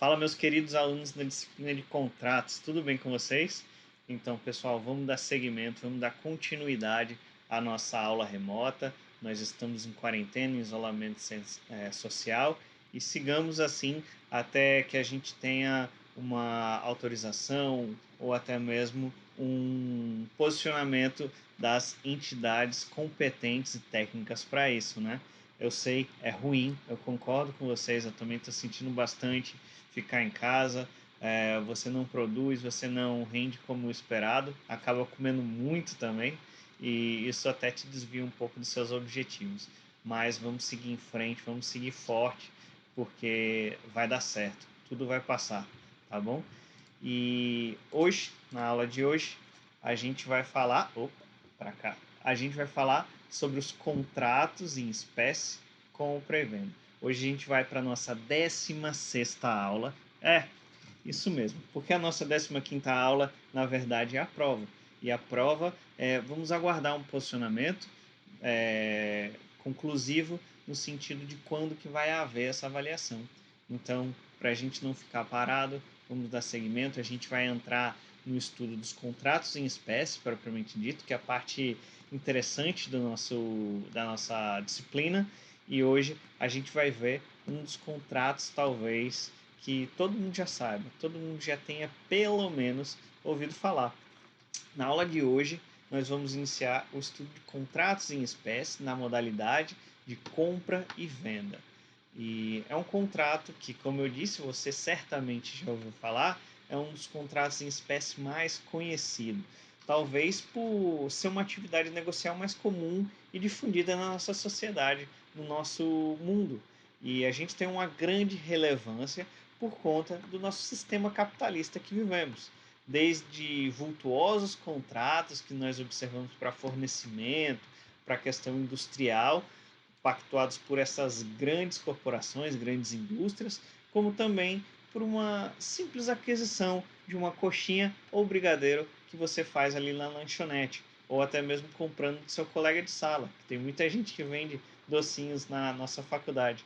Fala, meus queridos alunos da disciplina de contratos, tudo bem com vocês? Então, pessoal, vamos dar seguimento, vamos dar continuidade à nossa aula remota. Nós estamos em quarentena, em isolamento social e sigamos assim até que a gente tenha uma autorização ou até mesmo um posicionamento das entidades competentes e técnicas para isso, né? Eu sei, é ruim, eu concordo com vocês, eu também estou sentindo bastante ficar em casa, você não produz, você não rende como esperado, acaba comendo muito também, e isso até te desvia um pouco dos seus objetivos. Mas vamos seguir em frente, vamos seguir forte, porque vai dar certo, tudo vai passar, tá bom? E hoje, na aula de hoje, a gente vai falar, para cá, a gente vai falar sobre os contratos em espécie compra e venda. Hoje a gente vai para a nossa 16ª aula. Isso mesmo, porque a nossa 15ª aula, na verdade, é a prova. E a prova, vamos aguardar um posicionamento conclusivo no sentido de quando que vai haver essa avaliação. Então, para a gente não ficar parado, vamos dar seguimento, a gente vai entrar no estudo dos contratos em espécie, propriamente dito, que é a parte interessante da nossa disciplina, e hoje a gente vai ver um dos contratos, talvez, que todo mundo já saiba, todo mundo já tenha pelo menos ouvido falar. Na aula de hoje, nós vamos iniciar o estudo de contratos em espécie na modalidade de compra e venda. E é um contrato que, como eu disse, você certamente já ouviu falar, é um dos contratos em espécie mais conhecido. Talvez por ser uma atividade negocial mais comum e difundida na nossa sociedade, no nosso mundo. E a gente tem uma grande relevância por conta do nosso sistema capitalista que vivemos. Desde vultuosos contratos que nós observamos para fornecimento, para a questão industrial, pactuados por essas grandes corporações, grandes indústrias, como também por uma simples aquisição de uma coxinha ou brigadeiro que você faz ali na lanchonete, ou até mesmo comprando do seu colega de sala, que tem muita gente que vende docinhos na nossa faculdade.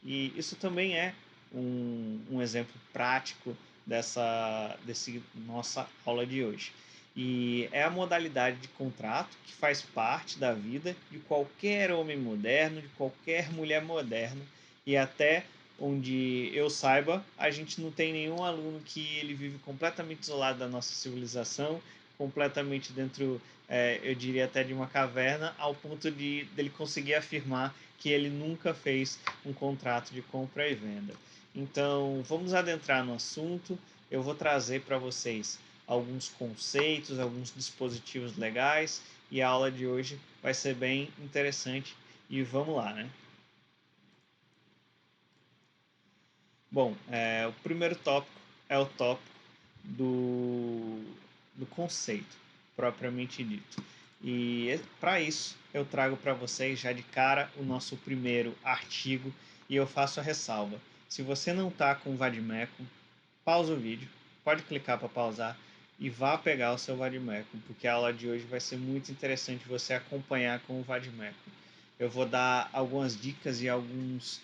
E isso também é um exemplo prático desse nossa aula de hoje. E é a modalidade de contrato que faz parte da vida de qualquer homem moderno, de qualquer mulher moderna, e até onde eu saiba, a gente não tem nenhum aluno que ele vive completamente isolado da nossa civilização, completamente dentro, eu diria até de uma caverna, ao ponto de dele conseguir afirmar que ele nunca fez um contrato de compra e venda. Então, vamos adentrar no assunto. Eu vou trazer para vocês alguns conceitos, alguns dispositivos legais, e a aula de hoje vai ser bem interessante. E vamos lá, né? Bom, o primeiro tópico é o tópico do conceito, propriamente dito. E para isso, eu trago para vocês já de cara o nosso primeiro artigo e eu faço a ressalva. Se você não está com o Vademecum, pausa o vídeo, pode clicar para pausar e vá pegar o seu Vademecum, porque a aula de hoje vai ser muito interessante você acompanhar com o Vademecum. Eu vou dar algumas dicas e algumas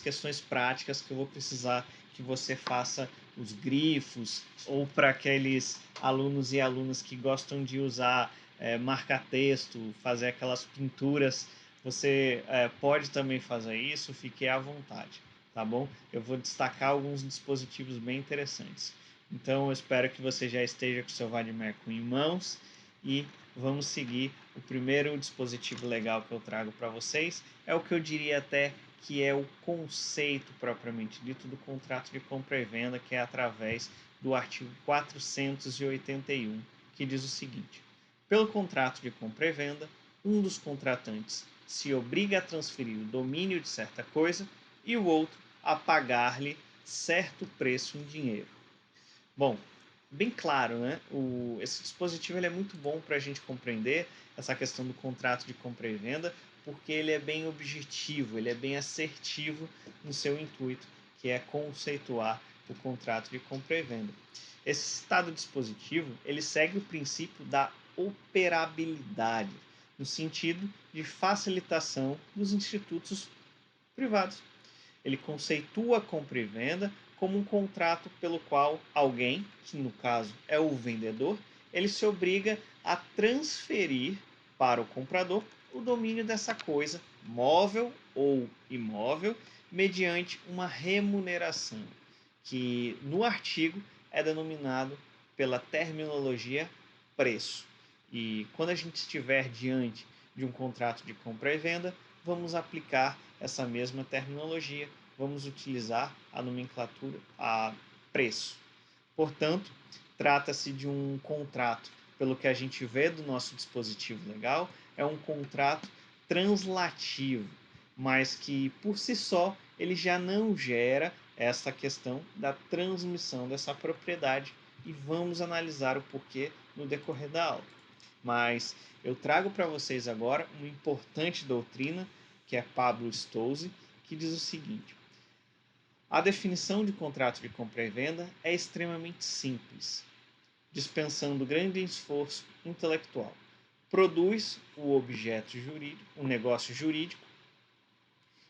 questões práticas que eu vou precisar que você faça os grifos, ou para aqueles alunos e alunas que gostam de usar marca-texto, fazer aquelas pinturas, você pode também fazer isso, fique à vontade, tá bom? Eu vou destacar alguns dispositivos bem interessantes. Então eu espero que você já esteja com o seu Vademecum em mãos e vamos seguir. O primeiro dispositivo legal que eu trago para vocês é o que eu diria até que é o conceito propriamente dito do contrato de compra e venda, que é através do artigo 481, que diz o seguinte: pelo contrato de compra e venda, um dos contratantes se obriga a transferir o domínio de certa coisa e o outro a pagar-lhe certo preço em dinheiro. Bom, bem claro, né? Esse dispositivo ele é muito bom para a gente compreender essa questão do contrato de compra e venda, porque ele é bem objetivo, ele é bem assertivo no seu intuito, que é conceituar o contrato de compra e venda. Esse citado dispositivo ele segue o princípio da operabilidade, no sentido de facilitação dos institutos privados. ele conceitua a compra e venda como um contrato pelo qual alguém, que no caso é o vendedor, ele se obriga a transferir para o comprador o domínio dessa coisa, móvel ou imóvel, mediante uma remuneração, que no artigo é denominado pela terminologia preço. E quando a gente estiver diante de um contrato de compra e venda, vamos aplicar essa mesma terminologia, vamos utilizar a nomenclatura a preço. Portanto, trata-se de um contrato, pelo que a gente vê do nosso dispositivo legal, é um contrato translativo, mas que por si só ele já não gera essa questão da transmissão dessa propriedade, e vamos analisar o porquê no decorrer da aula. Mas eu trago para vocês agora uma importante doutrina, que é Pablo Stolze, que diz o seguinte: a definição de contrato de compra e venda é extremamente simples, dispensando grande esforço intelectual. Produz o objeto jurídico, o negócio jurídico,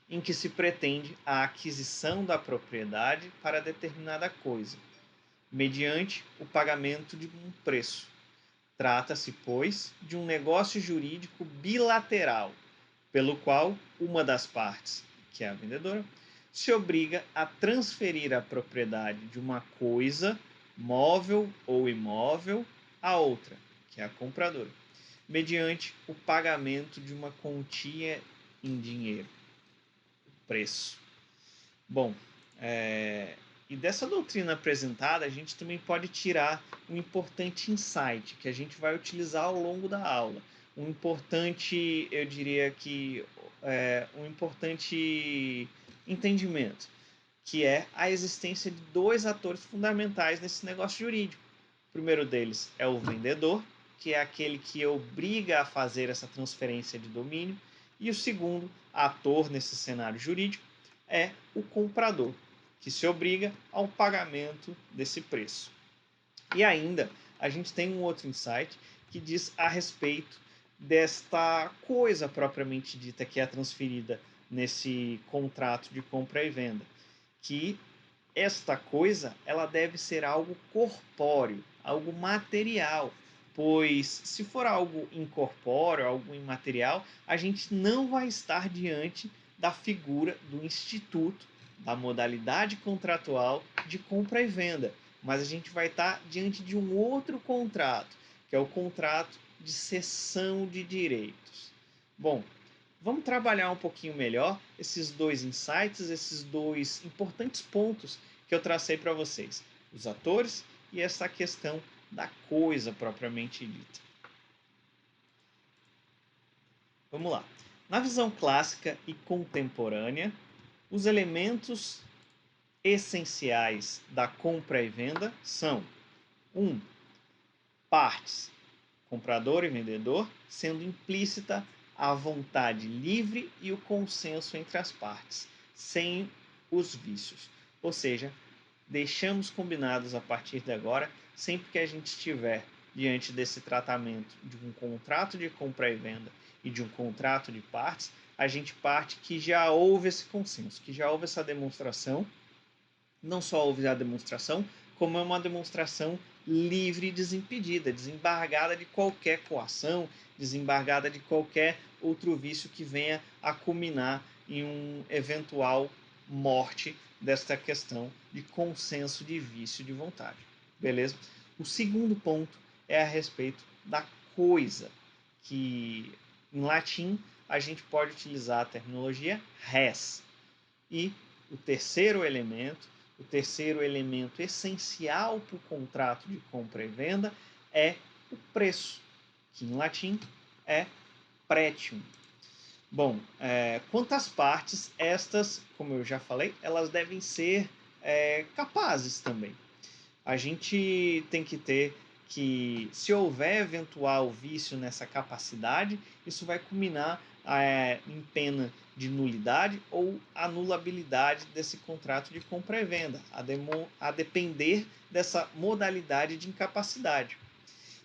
em que se pretende a aquisição da propriedade para determinada coisa, mediante o pagamento de um preço. Trata-se, pois, de um negócio jurídico bilateral, pelo qual uma das partes, que é a vendedora, se obriga a transferir a propriedade de uma coisa, móvel ou imóvel, a outra, que é a compradora, mediante o pagamento de uma quantia em dinheiro, o preço. Bom, e dessa doutrina apresentada, a gente também pode tirar um importante insight que a gente vai utilizar ao longo da aula. Um importante, eu diria que, um importante entendimento, que é a existência de dois atores fundamentais nesse negócio jurídico. O primeiro deles é o vendedor, que é aquele que obriga a fazer essa transferência de domínio, e o segundo ator nesse cenário jurídico é o comprador, que se obriga ao pagamento desse preço. E ainda, a gente tem um outro insight que diz a respeito desta coisa propriamente dita que é transferida nesse contrato de compra e venda, que esta coisa ela deve ser algo corpóreo, algo material, pois se for algo incorpóreo, algo imaterial, a gente não vai estar diante da figura do instituto, da modalidade contratual de compra e venda, mas a gente vai estar diante de um outro contrato, que é o contrato de cessão de direitos. Bom, vamos trabalhar um pouquinho melhor esses dois insights, esses dois importantes pontos que eu tracei para vocês, os atores e essa questão da coisa propriamente dita. Vamos lá. Na visão clássica e contemporânea, os elementos essenciais da compra e venda são: 1. Partes, comprador e vendedor, sendo implícita a vontade livre e o consenso entre as partes, sem os vícios. Ou seja, deixamos combinados a partir de agora, sempre que a gente estiver diante desse tratamento de um contrato de compra e venda e de um contrato de partes, a gente parte que já houve esse consenso, que já houve essa demonstração. Não só houve a demonstração, como é uma demonstração livre e desimpedida, desembargada de qualquer coação, desembargada de qualquer outro vício que venha a culminar em um eventual morte desta questão de consenso de vício de vontade. Beleza? O segundo ponto é a respeito da coisa, que em latim a gente pode utilizar a terminologia res. E o terceiro elemento essencial para o contrato de compra e venda é o preço, que em latim é pretium. Bom, quanto às partes, estas, como eu já falei, elas devem ser capazes também. A gente tem que ter que, se houver eventual vício nessa capacidade, isso vai culminar em pena de nulidade ou anulabilidade desse contrato de compra e venda, a depender dessa modalidade de incapacidade.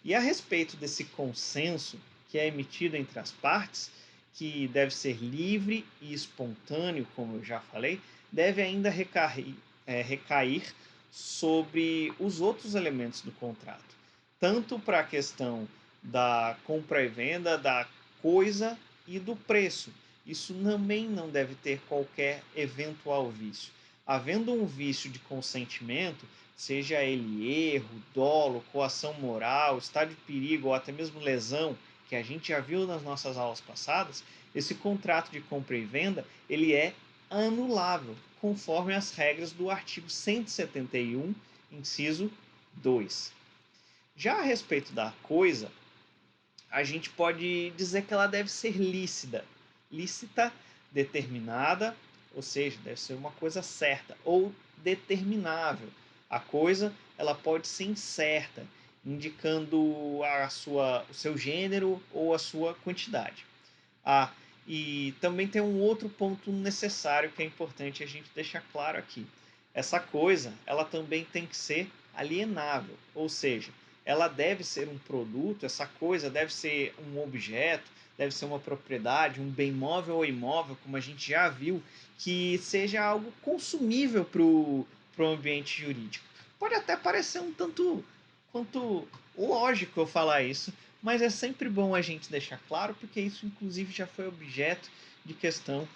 E a respeito desse consenso que é emitido entre as partes, que deve ser livre e espontâneo, como eu já falei, deve ainda recair sobre os outros elementos do contrato, tanto para a questão da compra e venda da coisa e do preço. Isso também não deve ter qualquer eventual vício. Havendo um vício de consentimento, seja ele erro, dolo, coação moral, estado de perigo ou até mesmo lesão, que a gente já viu nas nossas aulas passadas, esse contrato de compra e venda ele é anulável, conforme as regras do artigo 171, inciso 2. Já a respeito da coisa, a gente pode dizer que ela deve ser lícita, determinada, ou seja, deve ser uma coisa certa, ou determinável. A coisa ela pode ser incerta, indicando o seu gênero ou a sua quantidade. E também tem um outro ponto necessário que é importante a gente deixar claro aqui. Essa coisa, ela também tem que ser alienável, ou seja, ela deve ser um produto, essa coisa deve ser um objeto, deve ser uma propriedade, um bem móvel ou imóvel, como a gente já viu, que seja algo consumível para o ambiente jurídico. Pode até parecer um tanto quanto lógico eu falar isso, mas é sempre bom a gente deixar claro, porque isso inclusive já foi objeto de questão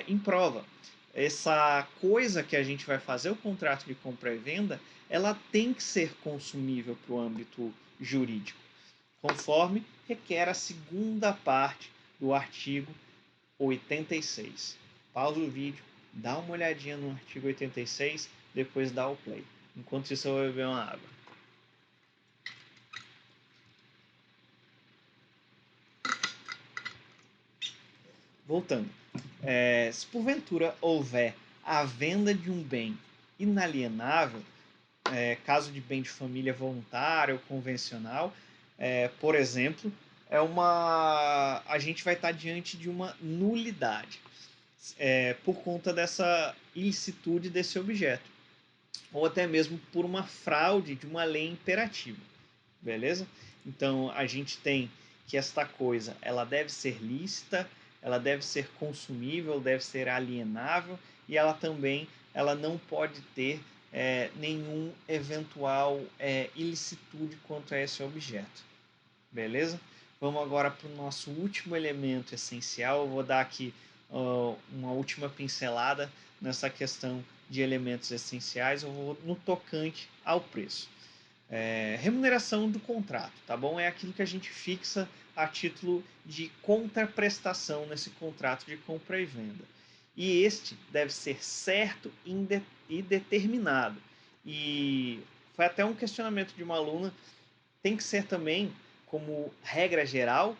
em prova. Essa coisa que a gente vai fazer, o contrato de compra e venda, ela tem que ser consumível para o âmbito jurídico, conforme requer a segunda parte do artigo 86. Pausa o vídeo, dá uma olhadinha no artigo 86, depois dá o play. Enquanto isso eu vou beber uma água. Voltando, se porventura houver a venda de um bem inalienável, caso de bem de família voluntário ou convencional, por exemplo, a gente vai estar diante de uma nulidade por conta dessa ilicitude desse objeto, ou até mesmo por uma fraude de uma lei imperativa, beleza? Então a gente tem que esta coisa ela deve ser lícita, ela deve ser consumível, deve ser alienável e ela não pode ter nenhum eventual ilicitude quanto a esse objeto, beleza? Vamos agora para o nosso último elemento essencial. Eu vou dar aqui uma última pincelada nessa questão de elementos essenciais. Eu vou no tocante ao preço. Remuneração do contrato, tá bom? É aquilo que a gente fixa a título de contraprestação nesse contrato de compra e venda. E este deve ser certo e determinado. E foi até um questionamento de uma aluna, tem que ser também, como regra geral,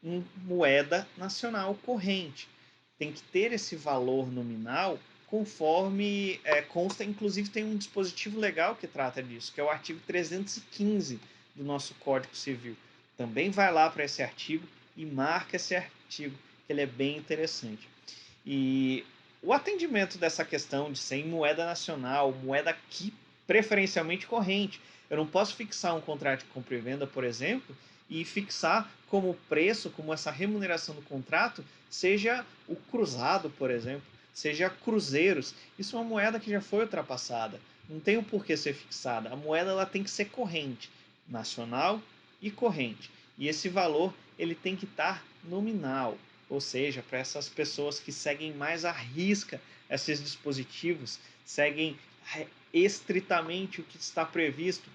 em moeda nacional corrente. Tem que ter esse valor nominal conforme consta, inclusive tem um dispositivo legal que trata disso, que é o artigo 315 do nosso Código Civil. Também vai lá para esse artigo e marca esse artigo, que ele é bem interessante. E o atendimento dessa questão de ser em moeda nacional, moeda aqui preferencialmente corrente. Eu não posso fixar um contrato de compra e venda, por exemplo, e fixar como preço, como essa remuneração do contrato, seja o cruzado, por exemplo, seja cruzeiros. Isso é uma moeda que já foi ultrapassada. Não tem o porquê ser fixada. A moeda ela tem que ser corrente, nacional e corrente. E esse valor ele tem que estar nominal, ou seja, para essas pessoas que seguem mais à risca esses dispositivos, seguem estritamente o que está previsto,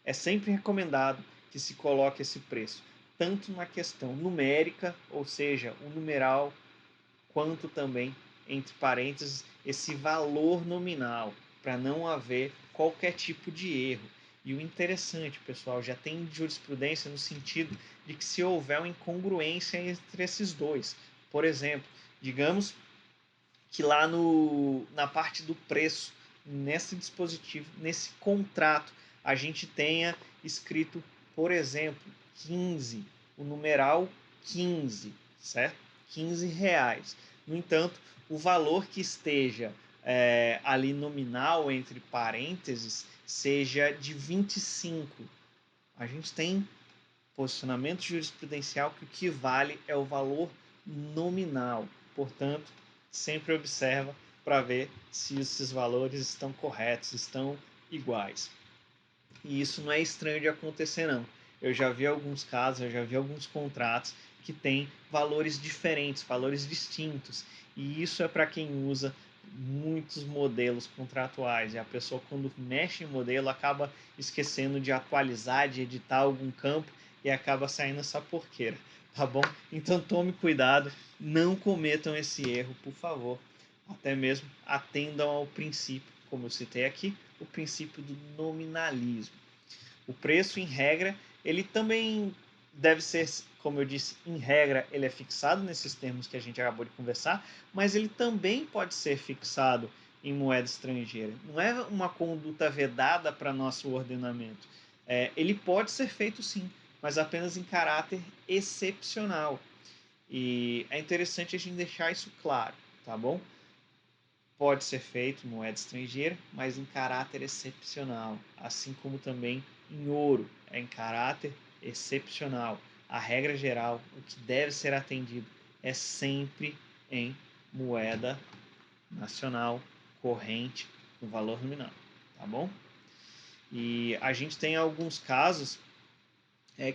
é sempre recomendado que se coloque esse preço, tanto na questão numérica, ou seja, o numeral, quanto também, entre parênteses, esse valor nominal, para não haver qualquer tipo de erro. E o interessante, pessoal, já tem jurisprudência no sentido de que se houver uma incongruência entre esses dois, por exemplo, digamos que lá na parte do preço, nesse dispositivo, nesse contrato, a gente tenha escrito, por exemplo, 15, o numeral 15, certo? 15 reais. No entanto, o valor que esteja ali nominal, entre parênteses, seja de 25. A gente tem posicionamento jurisprudencial que o que vale é o valor nominal. Portanto, sempre observa para ver se esses valores estão corretos, estão iguais. E isso não é estranho de acontecer, não. Eu já vi alguns casos, eu já vi alguns contratos que têm valores diferentes, valores distintos. E isso é para quem usa muitos modelos contratuais. E a pessoa, quando mexe em modelo, acaba esquecendo de atualizar, de editar algum campo e acaba saindo essa porqueira, tá bom? Então tome cuidado, não cometam esse erro, por favor. Até mesmo atendam ao princípio, como eu citei aqui, o princípio do nominalismo. O preço, em regra, ele também deve ser, como eu disse, em regra, ele é fixado nesses termos que a gente acabou de conversar, mas ele também pode ser fixado em moeda estrangeira. Não é uma conduta vedada para nosso ordenamento. Ele pode ser feito sim, mas apenas em caráter excepcional. E é interessante a gente deixar isso claro, tá bom? Pode ser feito em moeda estrangeira, mas em caráter excepcional, assim como também em ouro, é em caráter excepcional. A regra geral, o que deve ser atendido é sempre em moeda nacional corrente no valor nominal, tá bom? E a gente tem alguns casos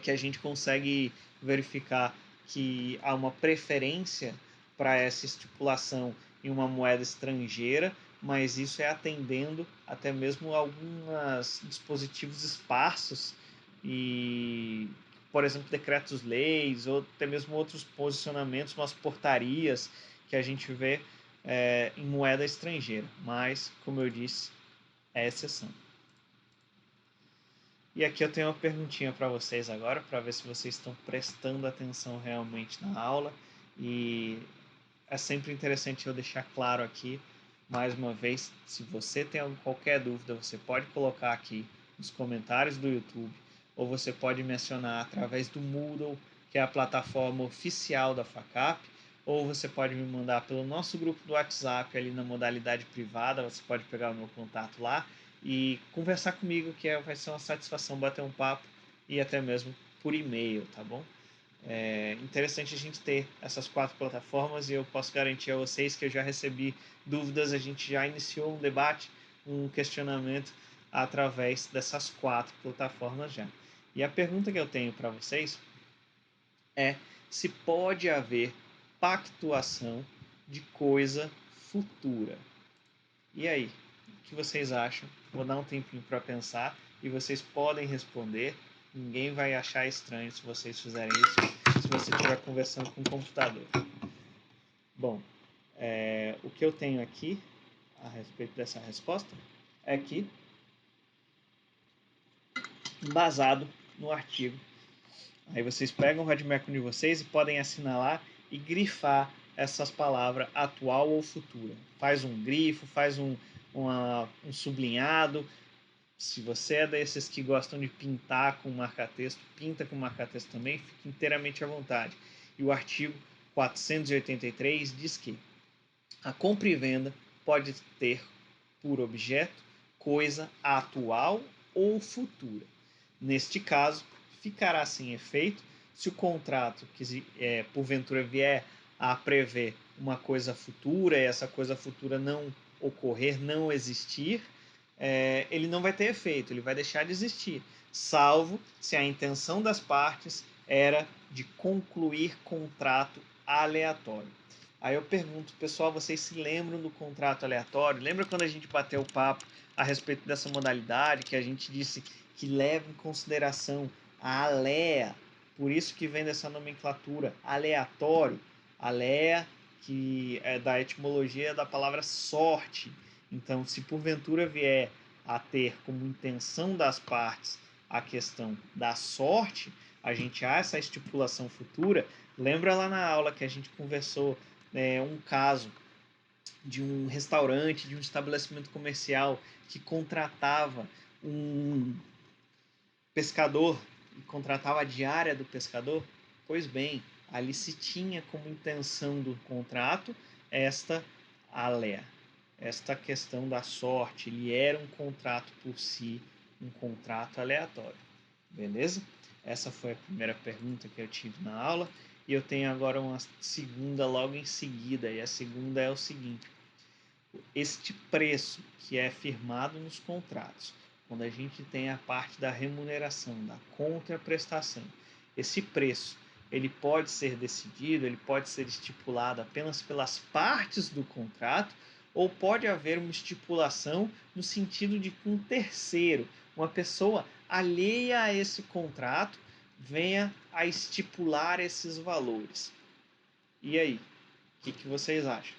que a gente consegue verificar que há uma preferência para essa estipulação em uma moeda estrangeira, mas isso é atendendo até mesmo alguns dispositivos esparsos e, por exemplo, decretos-leis ou até mesmo outros posicionamentos, umas portarias que a gente vê em moeda estrangeira. Mas, como eu disse, é exceção. E aqui eu tenho uma perguntinha para vocês agora, para ver se vocês estão prestando atenção realmente na aula. E é sempre interessante eu deixar claro aqui, mais uma vez, se você tem qualquer dúvida, você pode colocar aqui nos comentários do YouTube, ou você pode mencionar através do Moodle, que é a plataforma oficial da FACAP, ou você pode me mandar pelo nosso grupo do WhatsApp, ali na modalidade privada, você pode pegar o meu contato lá e conversar comigo, que vai ser uma satisfação bater um papo, e até mesmo por e-mail, tá bom? É interessante a gente ter essas 4 plataformas e eu posso garantir a vocês que eu já recebi dúvidas, a gente já iniciou um debate, um questionamento através dessas 4 plataformas já. E a pergunta que eu tenho para vocês é se pode haver pactuação de coisa futura. E aí, o que vocês acham? Vou dar um tempinho para pensar e vocês podem responder. Ninguém vai achar estranho se vocês fizerem isso, se você estiver conversando com o computador. Bom, o que eu tenho aqui a respeito dessa resposta é que, embasado no artigo, aí vocês pegam o Vademecum de vocês e podem assinalar e grifar essas palavras atual ou futura. Faz um grifo, faz um sublinhado. Se você é desses que gostam de pintar com marca-texto, pinta com marca-texto também, fique inteiramente à vontade. E o artigo 483 diz que a compra e venda pode ter por objeto coisa atual ou futura. Neste caso, ficará sem efeito se o contrato que porventura vier a prever uma coisa futura e essa coisa futura não ocorrer, não existir, ele não vai ter efeito, ele vai deixar de existir, salvo se a intenção das partes era de concluir contrato aleatório. Aí eu pergunto, pessoal, vocês se lembram do contrato aleatório? Lembra quando a gente bateu o papo a respeito dessa modalidade, que a gente disse que leva em consideração a alea, por isso que vem dessa nomenclatura, aleatório, alea, que é da etimologia da palavra sorte. Então, se porventura vier a ter como intenção das partes a questão da sorte, a gente há essa estipulação futura. Lembra lá na aula que a gente conversou um caso de um restaurante, de um estabelecimento comercial que contratava um pescador e contratava a diária do pescador? Pois bem, ali se tinha como intenção do contrato esta alea, esta questão da sorte. Ele era um contrato por si, um contrato aleatório. Beleza? Essa foi a primeira pergunta que eu tive na aula. E eu tenho agora uma segunda logo em seguida. E a segunda é o seguinte: Este preço que é firmado nos contratos, quando a gente tem a parte da remuneração, da contraprestação, esse preço ele pode ser decidido, ele pode ser estipulado apenas pelas partes do contrato, ou pode haver uma estipulação no sentido de que um terceiro, uma pessoa alheia a esse contrato, venha a estipular esses valores. E aí, o que vocês acham?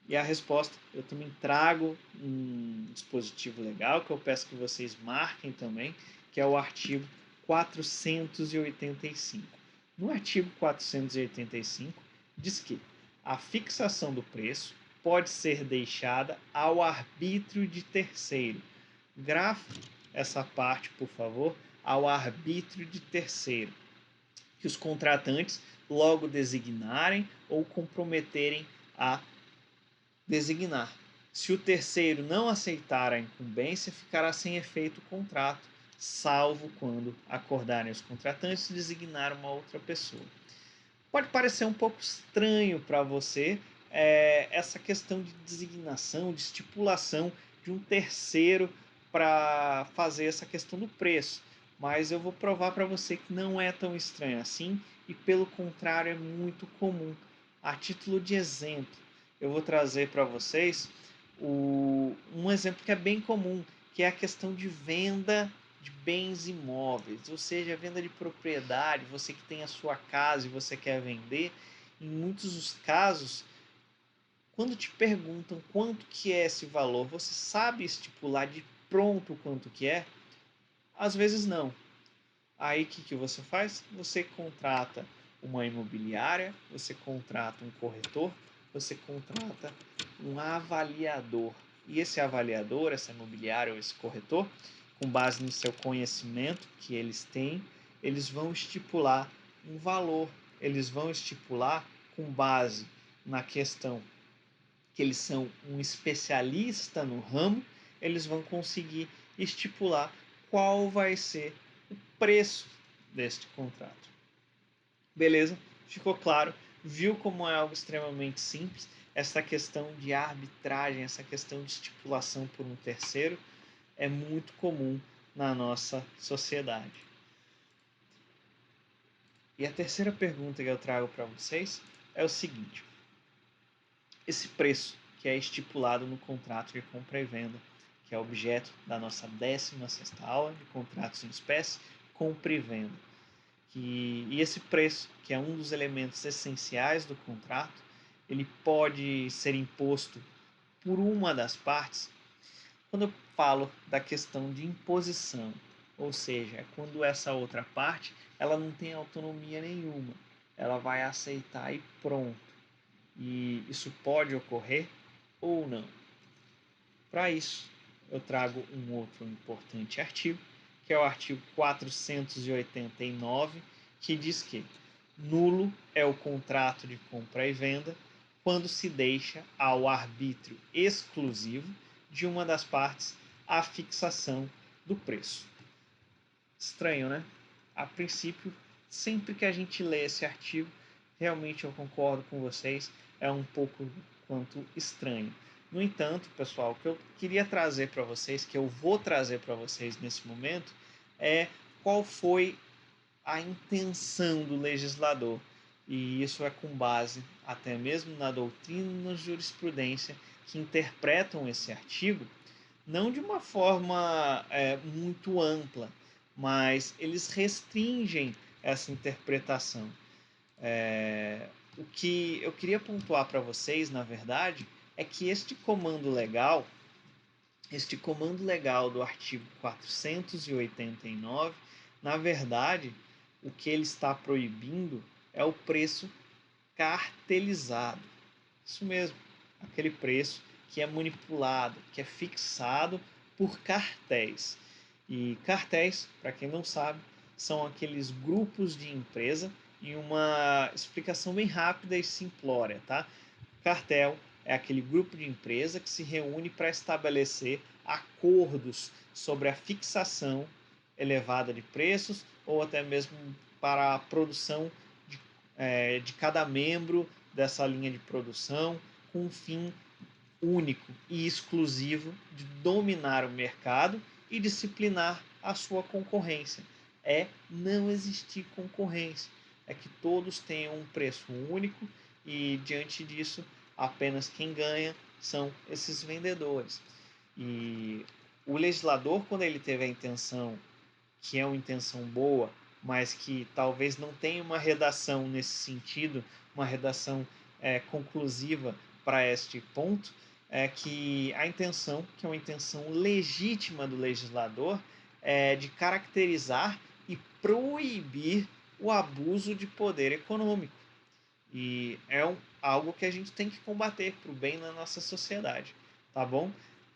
E a resposta, eu também trago um dispositivo legal que eu peço que vocês marquem também, que é o artigo 485. No artigo 485 diz que a fixação do preço pode ser deixada ao arbítrio de terceiro. Grafe essa parte, por favor, ao arbítrio de terceiro, que os contratantes logo designarem ou comprometerem a designar. Se o terceiro não aceitar a incumbência, ficará sem efeito o contrato, salvo quando acordarem os contratantes designar uma outra pessoa. Pode parecer um pouco estranho para você essa questão de designação, de estipulação de um terceiro para fazer essa questão do preço, mas eu vou provar para você que não é tão estranho assim e, pelo contrário, é muito comum. A título de exemplo, eu vou trazer para vocês um exemplo que é bem comum, que é a questão de venda de bens imóveis, ou seja, venda de propriedade, você que tem a sua casa e você quer vender. Em muitos dos casos, quando te perguntam quanto que é esse valor, você sabe estipular de pronto quanto que é? Às vezes não. Aí o que você faz? Você contrata uma imobiliária, você contrata um corretor, você contrata um avaliador. E esse avaliador, essa imobiliária ou esse corretor, com base no seu conhecimento que eles têm, eles vão estipular um valor, eles vão estipular com base na questão que eles são um especialista no ramo, eles vão conseguir estipular qual vai ser o preço deste contrato. Beleza? Ficou claro? Viu como é algo extremamente simples? Essa questão de arbitragem, essa questão de estipulação por um terceiro é muito comum na nossa sociedade. E a terceira pergunta que eu trago para vocês é o seguinte: esse preço que é estipulado no contrato de compra e venda, que é objeto da nossa 16ª aula de contratos em espécie, compra e venda. E esse preço, que é um dos elementos essenciais do contrato, ele pode ser imposto por uma das partes. Quando eu falo da questão de imposição, ou seja, é quando essa outra parte ela não tem autonomia nenhuma, ela vai aceitar e pronto. E isso pode ocorrer ou não. Para isso, eu trago um outro importante artigo, que é o artigo 489, que diz que nulo é o contrato de compra e venda quando se deixa ao arbítrio exclusivo de uma das partes a fixação do preço. Estranho, né? A princípio, sempre que a gente lê esse artigo, realmente eu concordo com vocês, é um pouco quanto estranho. No entanto, pessoal, o que eu queria trazer para vocês, que eu vou trazer para vocês nesse momento, é qual foi a intenção do legislador. E isso é com base até mesmo na doutrina e na jurisprudência que interpretam esse artigo, não de uma forma muito ampla, mas eles restringem essa interpretação. O que eu queria pontuar para vocês, na verdade, é que este comando legal do artigo 489, na verdade, o que ele está proibindo é o preço cartelizado. Isso mesmo, aquele preço que é manipulado, que é fixado por cartéis. E cartéis, para quem não sabe, são aqueles grupos de empresa, em uma explicação bem rápida e simplória, tá? Cartel é aquele grupo de empresa que se reúne para estabelecer acordos sobre a fixação elevada de preços ou até mesmo para a produção de cada membro dessa linha de produção com um fim único e exclusivo de dominar o mercado e disciplinar a sua concorrência. É não existir concorrência, é que todos tenham um preço único e, diante disso, apenas quem ganha são esses vendedores. E o legislador, quando ele teve a intenção, que é uma intenção boa, mas que talvez não tenha uma redação nesse sentido, uma redação conclusiva para este ponto, é que a intenção, que é uma intenção legítima do legislador, é de caracterizar e proibir o abuso de poder econômico. E é algo que a gente tem que combater para o bem da nossa sociedade, tá bom?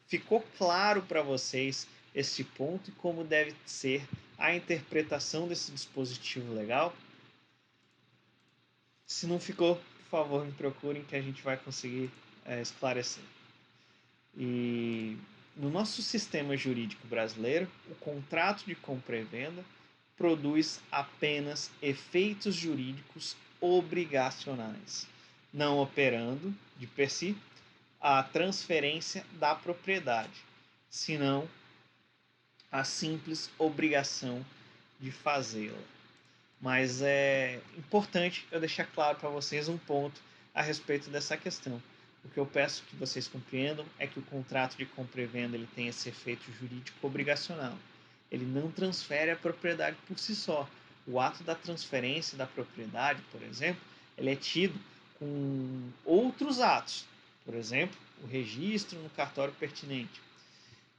Ficou claro para vocês este ponto e como deve ser a interpretação desse dispositivo legal? Se não ficou, por favor, me procurem que a gente vai conseguir esclarecer. E no nosso sistema jurídico brasileiro, o contrato de compra e venda produz apenas efeitos jurídicos obrigacionais, não operando, de per si, a transferência da propriedade, senão a simples obrigação de fazê-la. Mas é importante eu deixar claro para vocês um ponto a respeito dessa questão. O que eu peço que vocês compreendam é que o contrato de compra e venda ele tem esse efeito jurídico obrigacional. Ele não transfere a propriedade por si só. O ato da transferência da propriedade, por exemplo, ele é tido com outros atos. Por exemplo, o registro no cartório pertinente.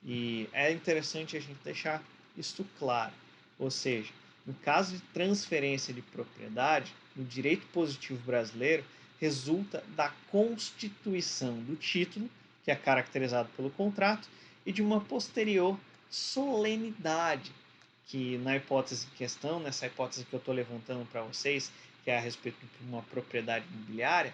E é interessante a gente deixar isto claro. Ou seja, no caso de transferência de propriedade, no direito positivo brasileiro, resulta da constituição do título, que é caracterizado pelo contrato, e de uma posterior solenidade, que na hipótese em questão, nessa hipótese que eu estou levantando para vocês, que é a respeito de uma propriedade imobiliária,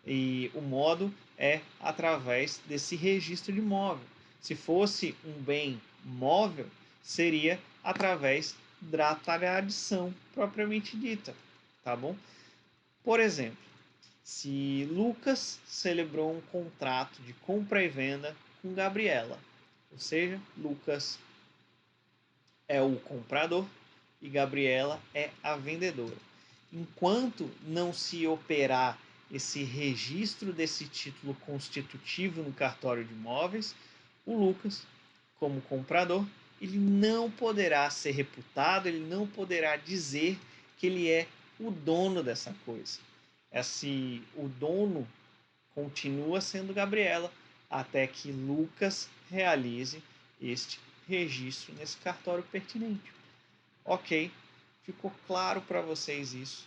e o modo é através desse registro de imóvel. Se fosse um bem móvel, seria através da tradição propriamente dita, tá bom? Por exemplo, se Lucas celebrou um contrato de compra e venda com Gabriela, ou seja, Lucas é o comprador e Gabriela é a vendedora. Enquanto não se operar esse registro desse título constitutivo no cartório de imóveis, o Lucas, como comprador, ele não poderá ser reputado, ele não poderá dizer que ele é o dono dessa coisa. O dono continua sendo Gabriela até que Lucas realize este registro nesse cartório pertinente. Ok, ficou claro para vocês isso,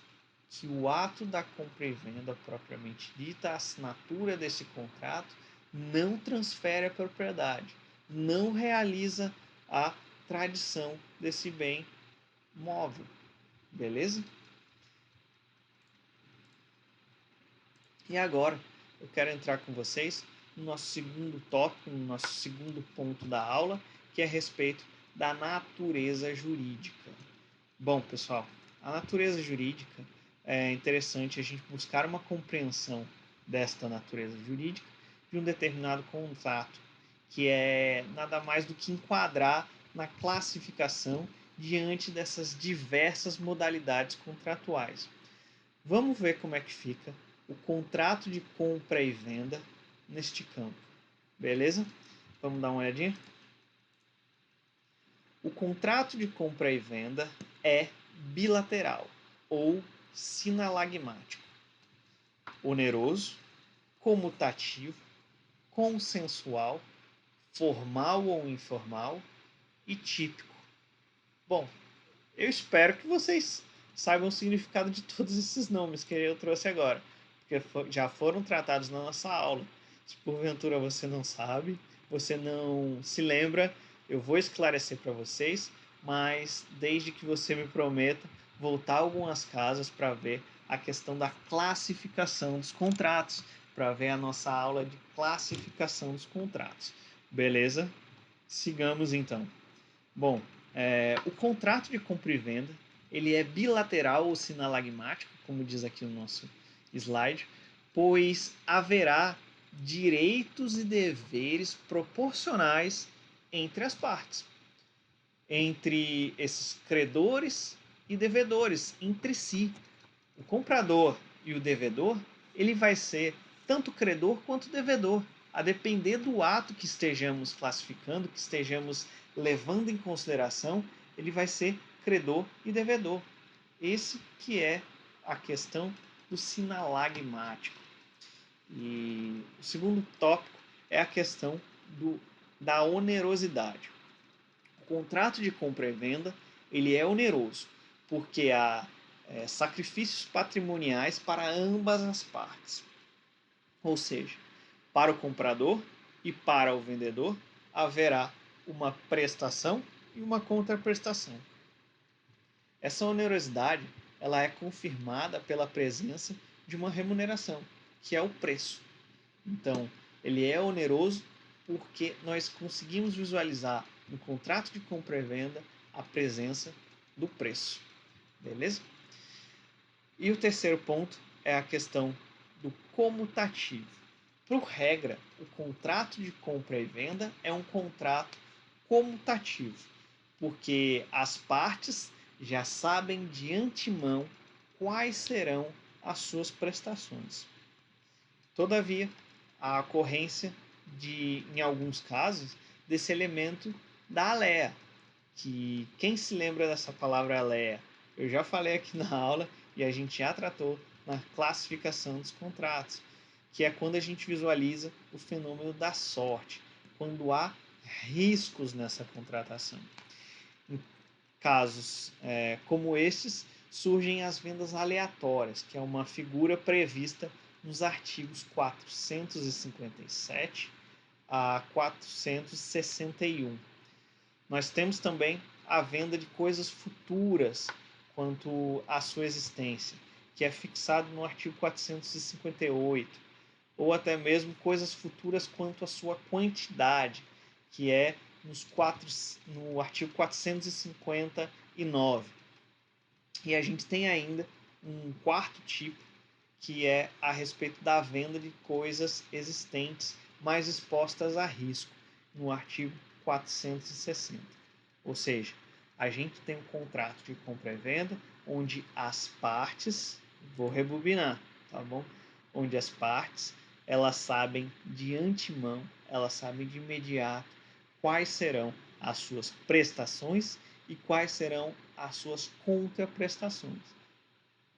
que o ato da compra e venda propriamente dita, a assinatura desse contrato, não transfere a propriedade, não realiza a tradição desse bem móvel, beleza? E agora eu quero entrar com vocês no nosso segundo tópico, no nosso segundo ponto da aula, que é a respeito da natureza jurídica. Bom, pessoal, a natureza jurídica é interessante a gente buscar uma compreensão desta natureza jurídica de um determinado contrato, que é nada mais do que enquadrar na classificação diante dessas diversas modalidades contratuais. Vamos ver como é que fica o contrato de compra e venda neste campo, beleza? Vamos dar uma olhadinha? O contrato de compra e venda é bilateral ou sinalagmático, oneroso, comutativo, consensual, formal ou informal e típico. Bom, eu espero que vocês saibam o significado de todos esses nomes que eu trouxe agora, porque já foram tratados na nossa aula. Se porventura você não sabe, você não se lembra, eu vou esclarecer para vocês, mas desde que você me prometa voltar algumas casas para ver a questão da classificação dos contratos, para ver a nossa aula de classificação dos contratos. Beleza? Sigamos então. Bom, o contrato de compra e venda ele é bilateral ou sinalagmático, como diz aqui no nosso slide, pois haverá direitos e deveres proporcionais entre as partes, entre esses credores e devedores, entre si. O comprador e o devedor, ele vai ser tanto credor quanto devedor, a depender do ato que estejamos classificando, que estejamos levando em consideração, ele vai ser credor e devedor. Esse que é a questão do sinalagmático. E o segundo tópico é a questão da onerosidade. O contrato de compra e venda ele é oneroso, porque há sacrifícios patrimoniais para ambas as partes. Ou seja, para o comprador e para o vendedor haverá uma prestação e uma contraprestação. Essa onerosidade ela é confirmada pela presença de uma remuneração, que é o preço. Então, ele é oneroso porque nós conseguimos visualizar no contrato de compra e venda a presença do preço. Beleza? E o terceiro ponto é a questão do comutativo. Por regra, o contrato de compra e venda é um contrato comutativo, porque as partes já sabem de antemão quais serão as suas prestações. Todavia, a ocorrência em alguns casos, desse elemento da alea, que quem se lembra dessa palavra alea? Eu já falei aqui na aula e a gente já tratou na classificação dos contratos, que é quando a gente visualiza o fenômeno da sorte, quando há riscos nessa contratação. Em casos como estes, surgem as vendas aleatórias, que é uma figura prevista nos artigos 457 a 461. Nós temos também a venda de coisas futuras quanto à sua existência, que é fixado no artigo 458, ou até mesmo coisas futuras quanto à sua quantidade, que é no artigo 459. E a gente tem ainda um quarto tipo, que é a respeito da venda de coisas existentes, mais expostas a risco, no artigo 460. Ou seja, a gente tem um contrato de compra e venda onde as partes, vou rebobinar, tá bom? Onde as partes, elas sabem de antemão, elas sabem de imediato quais serão as suas prestações e quais serão as suas contraprestações.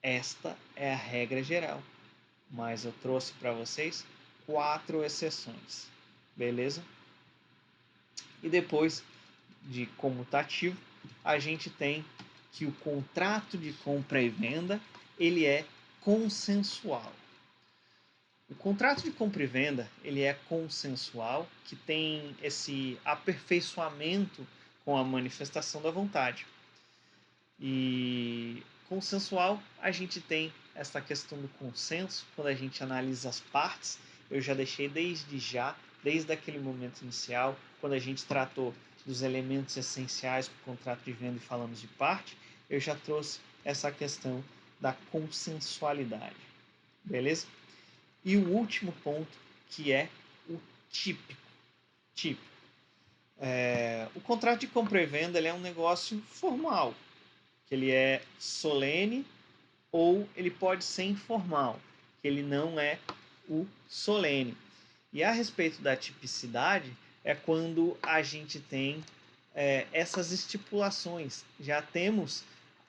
Esta é a regra geral, mas eu trouxe para vocês 4 exceções, beleza? E depois de comutativo, a gente tem que o contrato de compra e venda ele é consensual. O contrato de compra e venda ele é consensual, que tem esse aperfeiçoamento com a manifestação da vontade. E consensual, a gente tem essa questão do consenso, quando a gente analisa as partes, eu já deixei desde aquele momento inicial, quando a gente tratou dos elementos essenciais para o contrato de venda e falamos de parte, eu já trouxe essa questão da consensualidade, beleza? E o último ponto, que é o típico. O contrato de compra e venda ele é um negócio formal, que ele é solene, ou ele pode ser informal, que ele não é o solene. E a respeito da tipicidade, é quando a gente tem essas estipulações. Já temos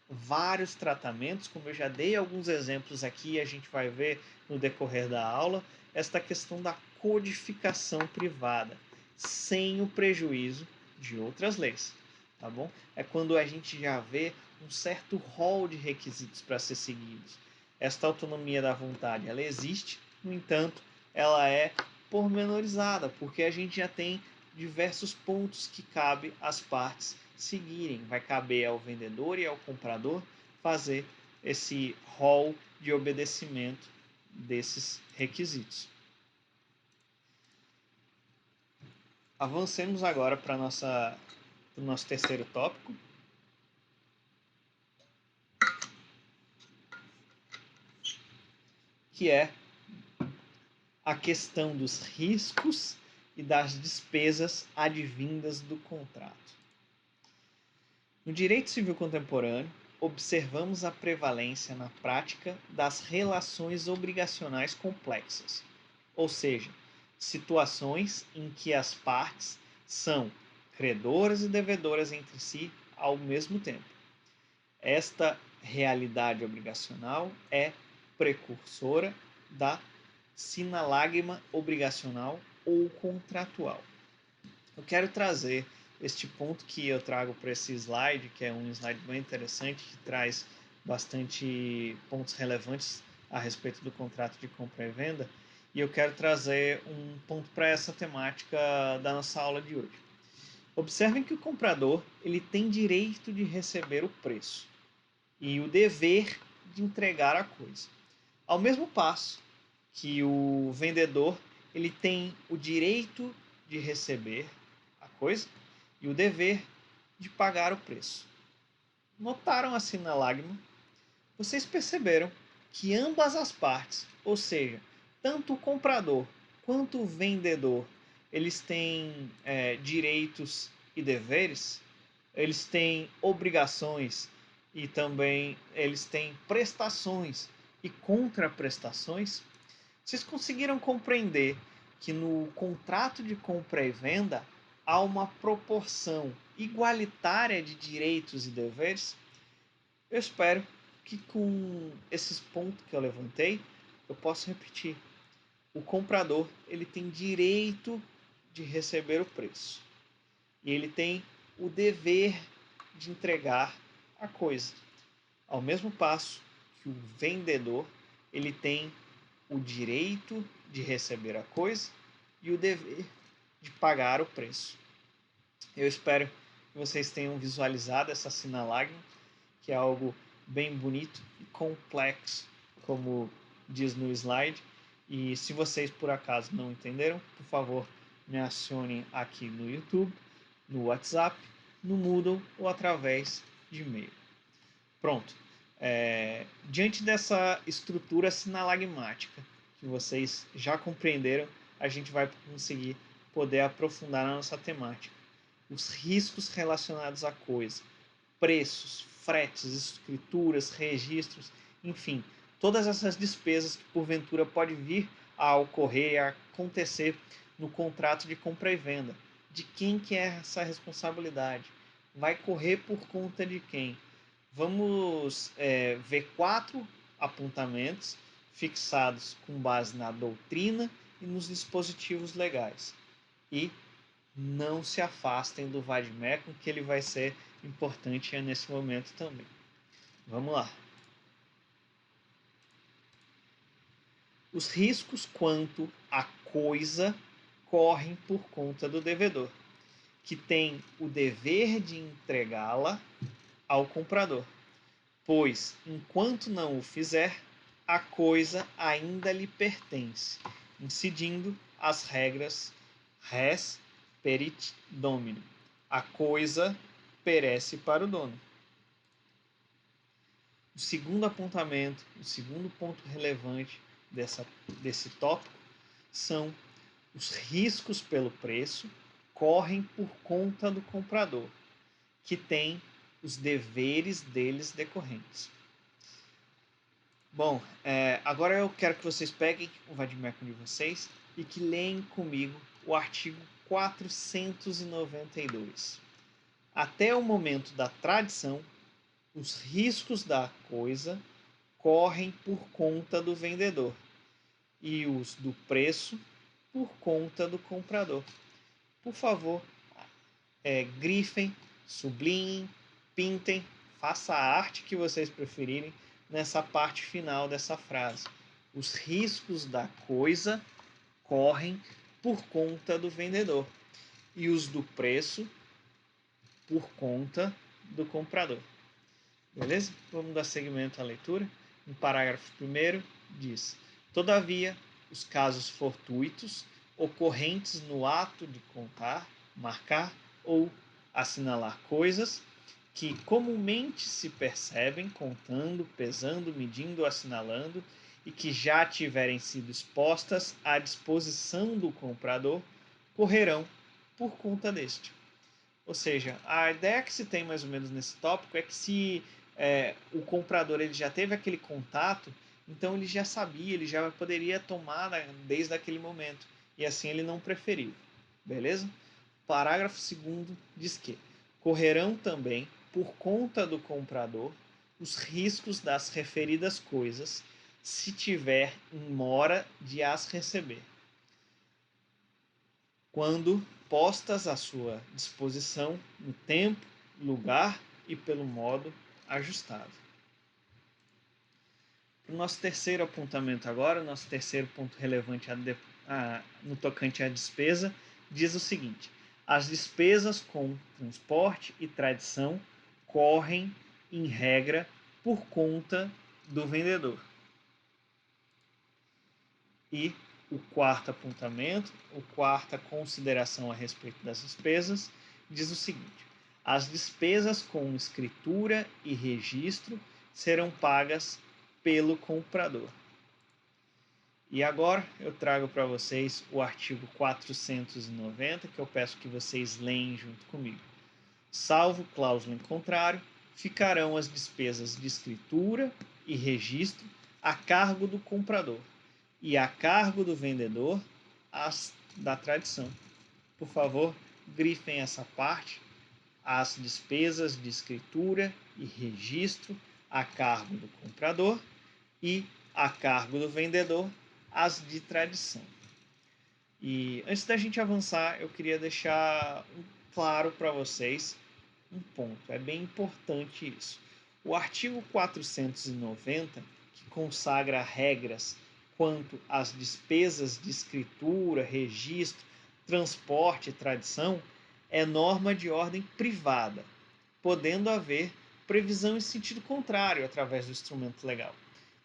vários tratamentos, como eu já dei alguns exemplos aqui, a gente vai ver no decorrer da aula, esta questão da codificação privada, sem o prejuízo de outras leis, tá bom? É quando a gente já vê um certo rol de requisitos para ser seguidos. Esta autonomia da vontade, ela existe, no entanto, ela é pormenorizada, porque a gente já tem diversos pontos que cabe às partes seguirem. Vai caber ao vendedor e ao comprador fazer esse rol de obedecimento desses requisitos. Avancemos agora para o nosso terceiro tópico, que é a questão dos riscos e das despesas advindas do contrato. No direito civil contemporâneo, observamos a prevalência na prática das relações obrigacionais complexas, ou seja, situações em que as partes são credoras e devedoras entre si ao mesmo tempo. Esta realidade obrigacional é precursora da sinalagma obrigacional ou contratual. Eu quero trazer este ponto que eu trago para esse slide, que é um slide bem interessante, que traz bastante pontos relevantes a respeito do contrato de compra e venda, e eu quero trazer um ponto para essa temática da nossa aula de hoje. Observem que o comprador ele tem direito de receber o preço e o dever de entregar a coisa. Ao mesmo passo que o vendedor ele tem o direito de receber a coisa e o dever de pagar o preço. Notaram a sinalagma? Vocês perceberam que ambas as partes, ou seja, tanto o comprador quanto o vendedor, eles têm direitos e deveres, eles têm obrigações e também eles têm prestações e contraprestações. Vocês conseguiram compreender que no contrato de compra e venda há uma proporção igualitária de direitos e deveres? Eu espero que com esses pontos que eu levantei, eu possa repetir. O comprador ele tem direito de receber o preço e ele tem o dever de entregar a coisa. Ao mesmo passo que o vendedor ele tem o direito de receber a coisa e o dever de pagar o preço. Eu espero que vocês tenham visualizado essa sinalagma, que é algo bem bonito e complexo, como diz no slide. E se vocês por acaso não entenderam, por favor, me acionem aqui no YouTube, no WhatsApp, no Moodle ou através de e-mail. Pronto. Diante dessa estrutura sinalagmática que vocês já compreenderam, a gente vai conseguir poder aprofundar na nossa temática. Os riscos relacionados à coisa, preços, fretes, escrituras, registros, enfim, todas essas despesas que porventura pode vir a ocorrer e a acontecer no contrato de compra e venda. De quem que é essa responsabilidade? Vai correr por conta de quem? Vamos ver 4 apontamentos fixados com base na doutrina e nos dispositivos legais. E não se afastem do vademecum, que ele vai ser importante nesse momento também. Vamos lá. Os riscos quanto à coisa correm por conta do devedor, que tem o dever de entregá-la ao comprador, pois, enquanto não o fizer, a coisa ainda lhe pertence, incidindo as regras res perit domino. A coisa perece para o dono. O segundo apontamento, o segundo ponto relevante desse tópico são os riscos pelo preço correm por conta do comprador, que tem os deveres deles decorrentes. Bom, agora eu quero que vocês peguem o vademecum de vocês e que leem comigo o artigo 492. Até o momento da tradição, os riscos da coisa correm por conta do vendedor e os do preço por conta do comprador. Por favor, grifem, sublinhem, pintem, faça a arte que vocês preferirem nessa parte final dessa frase. Os riscos da coisa correm por conta do vendedor e os do preço por conta do comprador. Beleza? Vamos dar seguimento à leitura. No parágrafo 1º diz: todavia, os casos fortuitos ocorrentes no ato de contar, marcar ou assinalar coisas que comumente se percebem contando, pesando, medindo, assinalando e que já tiverem sido expostas à disposição do comprador correrão por conta deste. Ou seja, a ideia que se tem mais ou menos nesse tópico é que se o comprador ele já teve aquele contato, então ele já sabia, ele já poderia tomar desde aquele momento, e assim ele não preferiu. Beleza? Parágrafo 2º diz que correrão também, por conta do comprador, os riscos das referidas coisas, se tiver em mora de as receber, quando postas à sua disposição no tempo, lugar e pelo modo ajustado. O nosso terceiro apontamento agora, o nosso terceiro ponto relevante no tocante à despesa, diz o seguinte: as despesas com transporte e tradição correm, em regra, por conta do vendedor. E o quarto apontamento, a quarta consideração a respeito das despesas, diz o seguinte: as despesas com escritura e registro serão pagas pelo comprador. E agora eu trago para vocês o artigo 490, que eu peço que vocês leem junto comigo. Salvo cláusula em contrário, ficarão as despesas de escritura e registro a cargo do comprador e a cargo do vendedor as da tradição. Por favor, grifem essa parte. As despesas de escritura e registro a cargo do comprador e a cargo do vendedor as de tradição. E antes da gente avançar, eu queria deixar claro para vocês um ponto. É bem importante isso. O artigo 490, que consagra regras quanto às despesas de escritura, registro, transporte e tradição, é norma de ordem privada, podendo haver previsão em sentido contrário através do instrumento legal,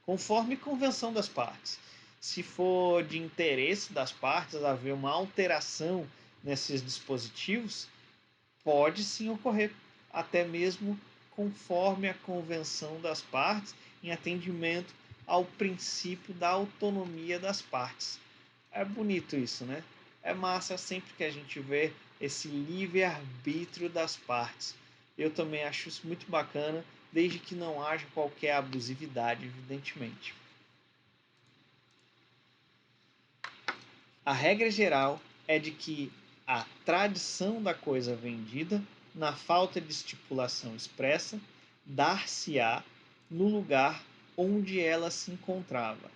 conforme convenção das partes. Se for de interesse das partes haver uma alteração nesses dispositivos, pode sim ocorrer, até mesmo conforme a convenção das partes, em atendimento ao princípio da autonomia das partes. É bonito isso, né? É massa sempre que a gente vê esse livre-arbítrio das partes. Eu também acho isso muito bacana, desde que não haja qualquer abusividade, evidentemente. A regra geral é de que a tradição da coisa vendida, na falta de estipulação expressa, dar-se-á no lugar onde ela se encontrava,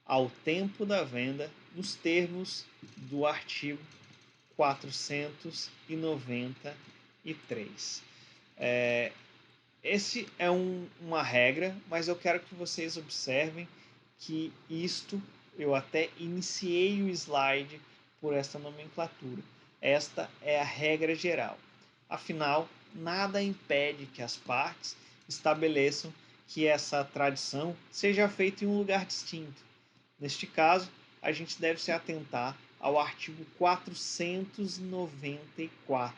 ao tempo da venda, nos termos do artigo 493. Esse é uma regra, mas eu quero que vocês observem que isto, eu até iniciei o slide por esta nomenclatura. Esta é a regra geral. Afinal, nada impede que as partes estabeleçam que essa tradição seja feita em um lugar distinto. Neste caso, a gente deve se atentar ao artigo 494.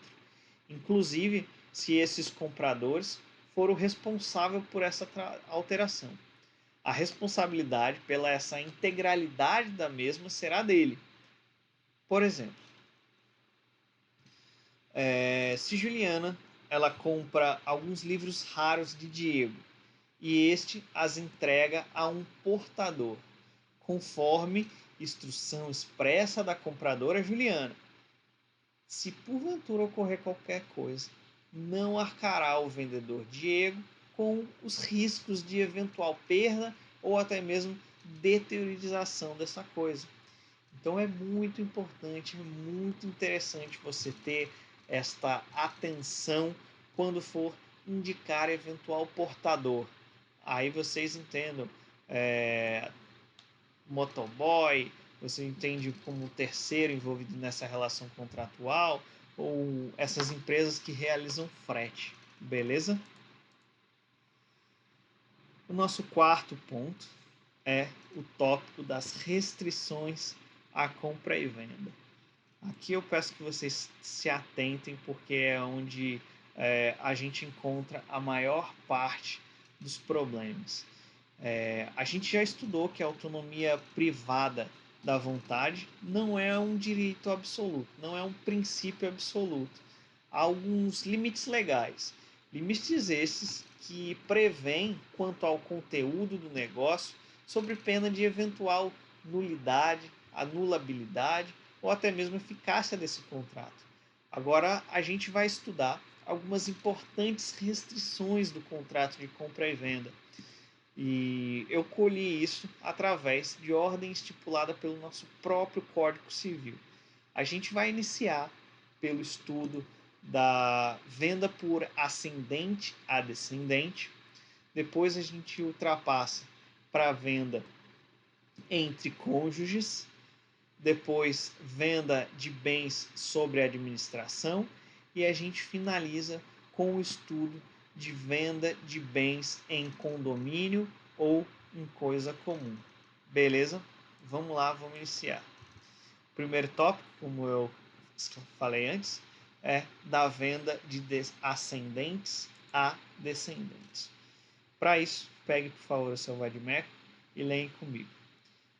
Inclusive, se esses compradores foram responsáveis por essa alteração. A responsabilidade pela essa integralidade da mesma será dele. Por exemplo, se Juliana ela compra alguns livros raros de Diego e este as entrega a um portador, conforme instrução expressa da compradora Juliana. Se porventura ocorrer qualquer coisa, não arcará o vendedor Diego com os riscos de eventual perda ou até mesmo deteriorização dessa coisa. Então é muito importante, muito interessante você ter esta atenção quando for indicar eventual portador. Aí vocês entendam, motoboy, você entende como terceiro envolvido nessa relação contratual, ou essas empresas que realizam frete, beleza? O nosso quarto ponto é o tópico das restrições à compra e venda. Aqui eu peço que vocês se atentem, porque é onde a gente encontra a maior parte dos problemas. A gente já estudou que a autonomia privada da vontade não é um direito absoluto, não é um princípio absoluto. Há alguns limites legais. Limites esses que prevêem quanto ao conteúdo do negócio, sob pena de eventual nulidade, anulabilidade ou até mesmo eficácia desse contrato. Agora a gente vai estudar algumas importantes restrições do contrato de compra e venda. E eu colhi isso através de ordem estipulada pelo nosso próprio Código Civil. A gente vai iniciar pelo estudo da venda por ascendente a descendente. Depois a gente ultrapassa para a venda entre cônjuges. Depois, venda de bens sobre administração. E a gente finaliza com o estudo de venda de bens em condomínio ou em coisa comum. Beleza? Vamos lá, vamos iniciar. O primeiro tópico, como eu falei antes, é da venda de ascendentes a descendentes. Para isso, pegue por favor o seu vadimeco e leia comigo.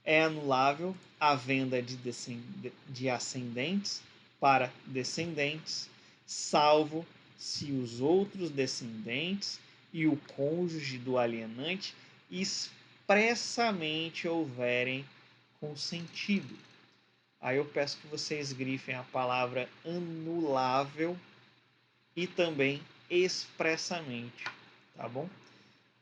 É anulável a venda de ascendentes para descendentes, salvo se os outros descendentes e o cônjuge do alienante expressamente houverem consentido. Aí eu peço que vocês grifem a palavra anulável e também expressamente, tá bom?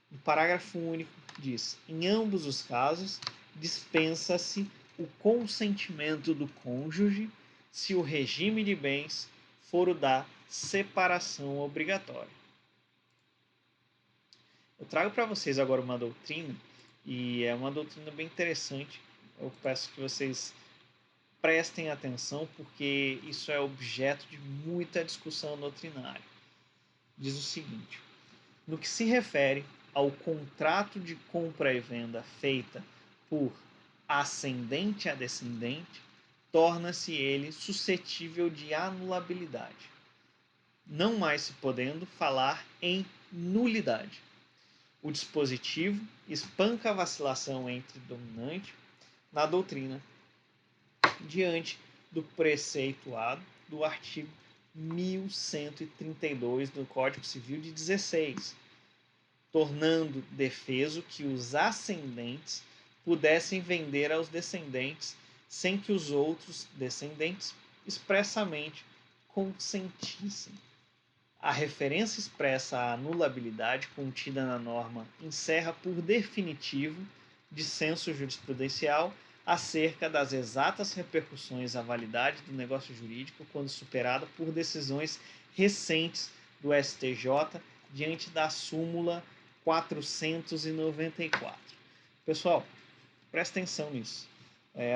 O parágrafo único diz: em ambos os casos, dispensa-se o consentimento do cônjuge se o regime de bens for o da separação obrigatória. Eu trago para vocês agora uma doutrina, e é uma doutrina bem interessante. Eu peço que vocês prestem atenção, porque isso é objeto de muita discussão doutrinária. Diz o seguinte: no que se refere ao contrato de compra e venda feita por ascendente a descendente, torna-se ele suscetível de anulabilidade, não mais se podendo falar em nulidade. O dispositivo espanca a vacilação entre dominante na doutrina diante do preceituado do artigo 1132 do Código Civil de 16, tornando defeso que os ascendentes pudessem vender aos descendentes sem que os outros descendentes expressamente consentissem. A referência expressa à anulabilidade contida na norma encerra por definitivo dissenso jurisprudencial acerca das exatas repercussões à validade do negócio jurídico quando superada por decisões recentes do STJ diante da súmula 494. Pessoal, presta atenção nisso.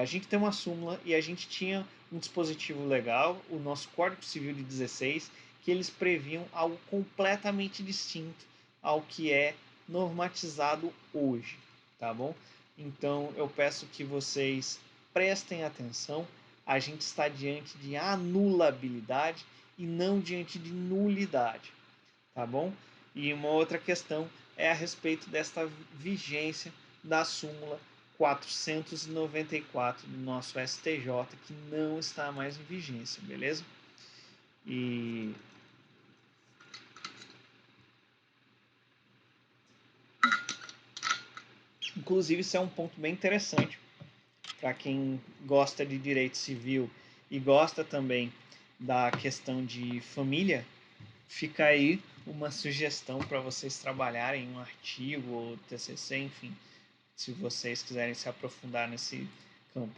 A gente tem uma súmula e a gente tinha um dispositivo legal, o nosso Código Civil de 16, que eles previam algo completamente distinto ao que é normatizado hoje, tá bom? Então eu peço que vocês prestem atenção. A gente está diante de anulabilidade e não diante de nulidade, tá bom? E uma outra questão é a respeito desta vigência da súmula 494 do nosso STJ, que não está mais em vigência, beleza? E inclusive isso é um ponto bem interessante para quem gosta de direito civil e gosta também da questão de família. Fica aí uma sugestão para vocês trabalharem em um artigo ou TCC, enfim, se vocês quiserem se aprofundar nesse campo.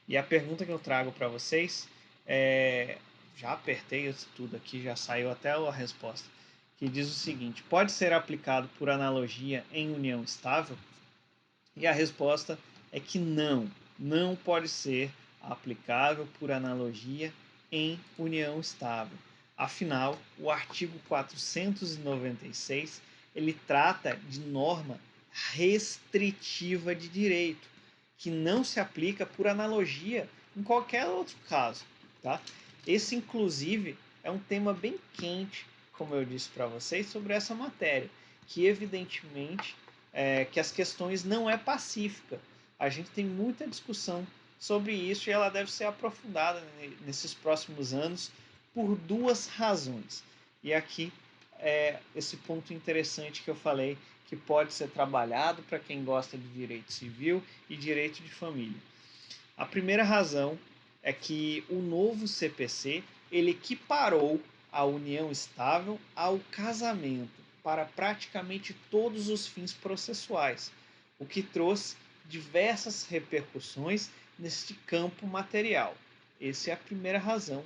E a pergunta que eu trago para vocês é, já apertei isso tudo aqui, já saiu até a resposta, que diz o seguinte: pode ser aplicado por analogia em união estável? E a resposta é que não pode ser aplicável por analogia em união estável. Afinal, o artigo 496 ele trata de norma restritiva de direito, que não se aplica por analogia em qualquer outro caso, tá? Esse, inclusive, é um tema bem quente, como eu disse para vocês, sobre essa matéria, que evidentemente que as questões não é pacífica. A gente tem muita discussão sobre isso e ela deve ser aprofundada nesses próximos anos por duas razões. E aqui é esse ponto interessante que eu falei, que pode ser trabalhado para quem gosta de direito civil e direito de família. A primeira razão é que o novo CPC ele equiparou a união estável ao casamento para praticamente todos os fins processuais, o que trouxe diversas repercussões neste campo material. Essa é a primeira razão.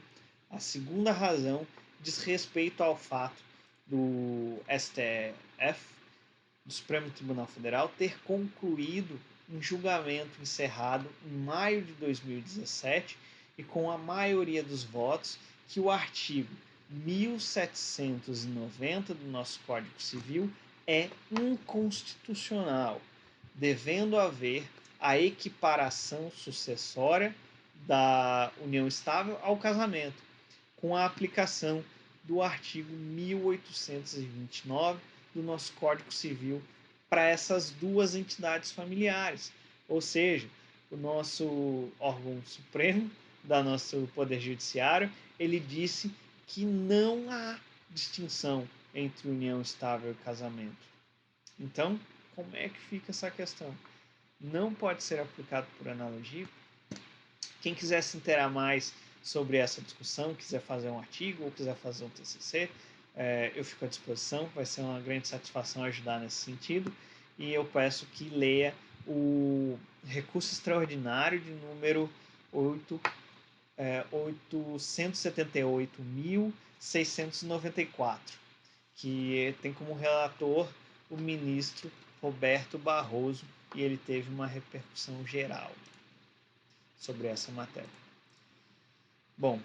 A segunda razão diz respeito ao fato do STF, do Supremo Tribunal Federal, ter concluído um julgamento encerrado em maio de 2017 e com a maioria dos votos que o artigo 1790 do nosso Código Civil é inconstitucional, devendo haver a equiparação sucessória da união estável ao casamento, com a aplicação do artigo 1829 do nosso Código Civil para essas duas entidades familiares. Ou seja, o nosso órgão supremo, da nosso Poder Judiciário, ele disse que não há distinção entre união estável e casamento. Então, como é que fica essa questão? Não pode ser aplicado por analogia? Quem quiser se inteirar mais sobre essa discussão, quiser fazer um artigo ou quiser fazer um TCC, eu fico à disposição, vai ser uma grande satisfação ajudar nesse sentido, e eu peço que leia o recurso extraordinário de número 878.694, que tem como relator o ministro Roberto Barroso, e ele teve uma repercussão geral sobre essa matéria. Bom,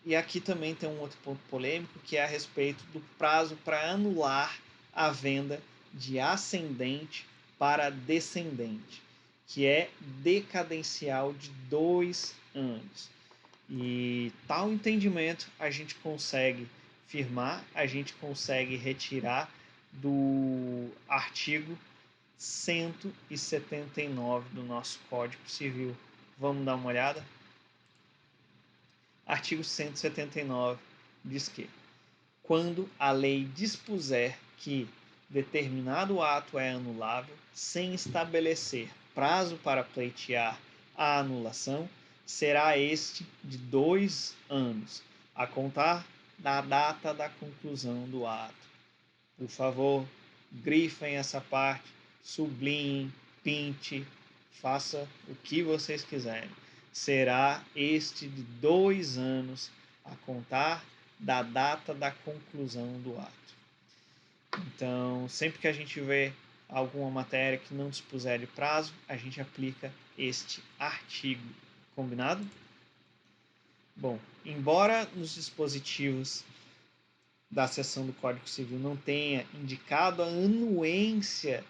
e aqui também tem um outro ponto polêmico, que é a respeito do prazo para anular a venda de ascendente para descendente, que é decadencial de 2 anos. E tal entendimento a gente consegue firmar, a gente consegue retirar do artigo 179 do nosso Código Civil. Vamos dar uma olhada? Artigo 179 diz que, quando a lei dispuser que determinado ato é anulável, sem estabelecer prazo para pleitear a anulação, será este de 2 anos, a contar da data da conclusão do ato. Por favor, grifem essa parte, sublinhem, pinte, faça o que vocês quiserem. Será este de 2 anos a contar da data da conclusão do ato. Então, sempre que a gente vê alguma matéria que não dispuser de prazo, a gente aplica este artigo. Combinado? Bom, embora nos dispositivos da seção do Código Civil não tenha indicado a anuência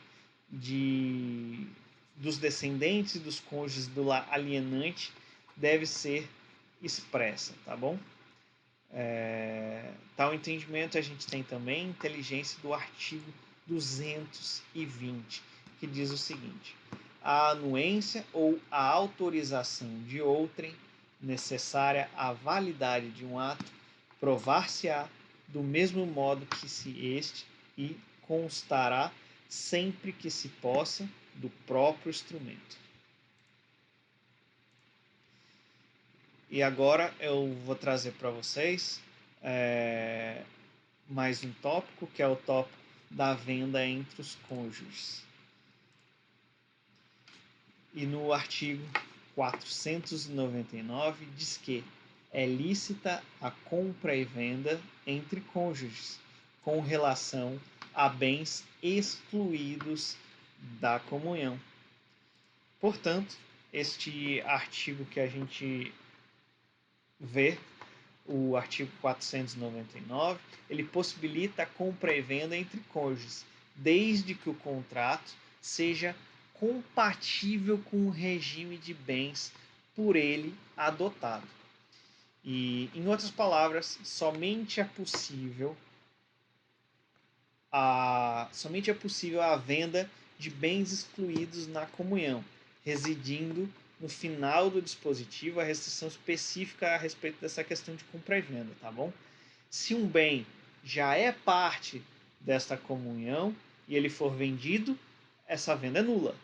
dos descendentes e dos cônjuges do alienante, deve ser expressa, tá bom? Tal entendimento a gente tem também inteligência do artigo 220, que diz o seguinte: a anuência ou a autorização de outrem necessária à validade de um ato provar-se-á do mesmo modo que se este e constará sempre que se possa do próprio instrumento. E agora eu vou trazer para vocês mais um tópico, que é o tópico da venda entre os cônjuges. E no artigo 499 diz que é lícita a compra e venda entre cônjuges, com relação a bens excluídos da comunhão. Portanto, este artigo que a gente vê, o artigo 499, ele possibilita a compra e venda entre cônjuges, desde que o contrato seja compatível com o regime de bens por ele adotado. E, em outras palavras, somente é possível somente é possível a venda de bens excluídos na comunhão, residindo no final do dispositivo a restrição específica a respeito dessa questão de compra e venda, tá bom? Se um bem já é parte desta comunhão e ele for vendido, essa venda é nula,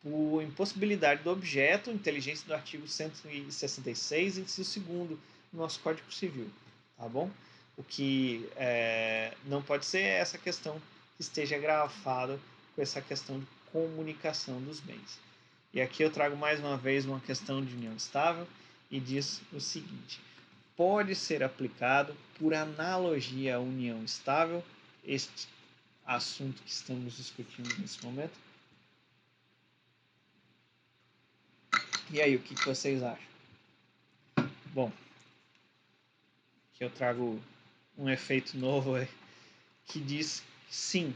por impossibilidade do objeto, inteligência do artigo 166, inciso 2º do nosso Código Civil, tá bom? O que não pode ser essa questão que esteja grafada com essa questão de comunicação dos bens. E aqui eu trago mais uma vez uma questão de união estável e diz o seguinte: pode ser aplicado por analogia à união estável, este assunto que estamos discutindo nesse momento. E aí, o que vocês acham? Bom, aqui eu trago um efeito novo que diz sim,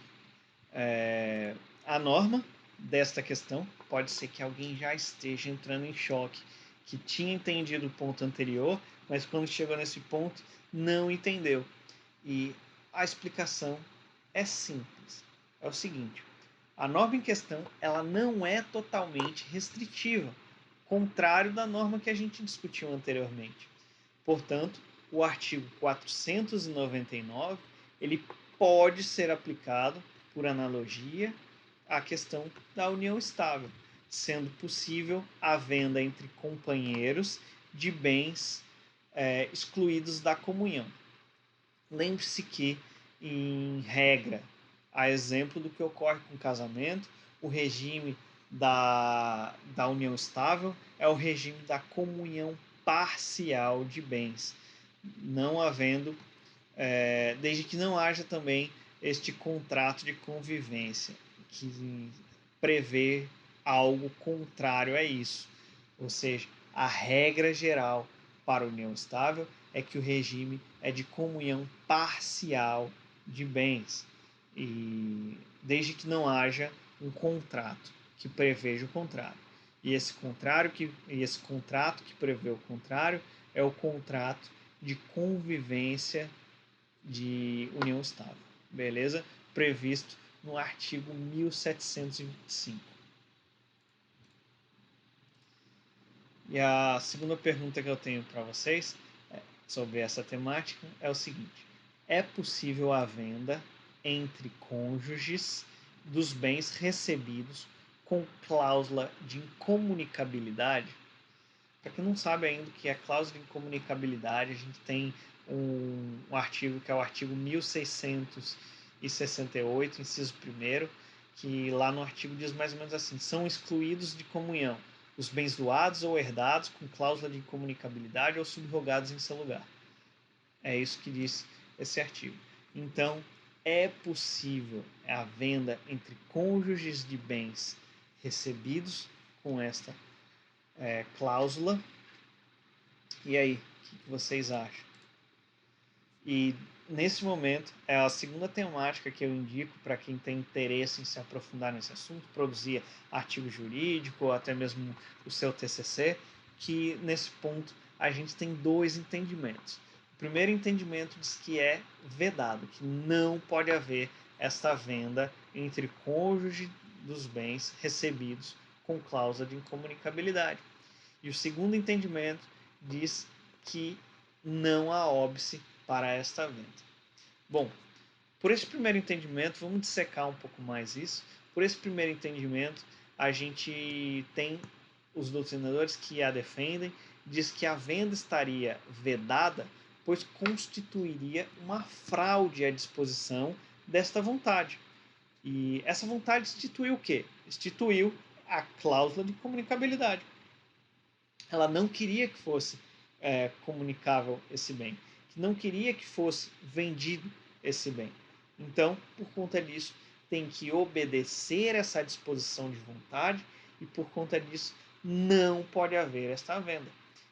a norma desta questão, pode ser que alguém já esteja entrando em choque, que tinha entendido o ponto anterior, mas quando chegou nesse ponto não entendeu. E a explicação é simples. É o seguinte: a norma em questão ela não é totalmente restritiva, contrário da norma que a gente discutiu anteriormente. Portanto, o artigo 499 ele pode ser aplicado por analogia à questão da união estável, sendo possível a venda entre companheiros de bens excluídos da comunhão. Lembre-se que, em regra, a exemplo do que ocorre com o casamento, o regime da união estável é o regime da comunhão parcial de bens, não havendo, desde que não haja também este contrato de convivência, que prevê algo contrário a isso. Ou seja, a regra geral para a união estável é que o regime é de comunhão parcial de bens, e desde que não haja um contrato que preveja o contrário. E esse contrato que prevê o contrário é o contrato de convivência de união estável, beleza? Previsto no artigo 1725. E a segunda pergunta que eu tenho para vocês sobre essa temática é o seguinte: é possível a venda entre cônjuges dos bens recebidos com cláusula de incomunicabilidade? Para quem não sabe ainda o que é cláusula de incomunicabilidade, a gente tem um artigo que é o artigo 1668, inciso 1º, que lá no artigo diz mais ou menos assim: são excluídos de comunhão os bens doados ou herdados com cláusula de incomunicabilidade ou subrogados em seu lugar. É isso que diz esse artigo. Então, é possível a venda entre cônjuges de bens recebidos com esta cláusula. E aí, o que vocês acham? E nesse momento é a segunda temática que eu indico para quem tem interesse em se aprofundar nesse assunto, produzir artigo jurídico ou até mesmo o seu TCC, que nesse ponto a gente tem dois entendimentos. O primeiro entendimento diz que é vedado, que não pode haver esta venda entre cônjuge dos bens recebidos com cláusula de incomunicabilidade. E o segundo entendimento diz que não há óbice para esta venda. Bom, por esse primeiro entendimento, vamos dissecar um pouco mais isso. Por esse primeiro entendimento, a gente tem os doutrinadores que a defendem, diz que a venda estaria vedada, pois constituiria uma fraude à disposição desta vontade. E essa vontade instituiu o quê? Instituiu a cláusula de comunicabilidade. Ela não queria que fosse comunicável esse bem, que não queria que fosse vendido esse bem. Então, por conta disso, tem que obedecer essa disposição de vontade e, por conta disso, não pode haver esta venda.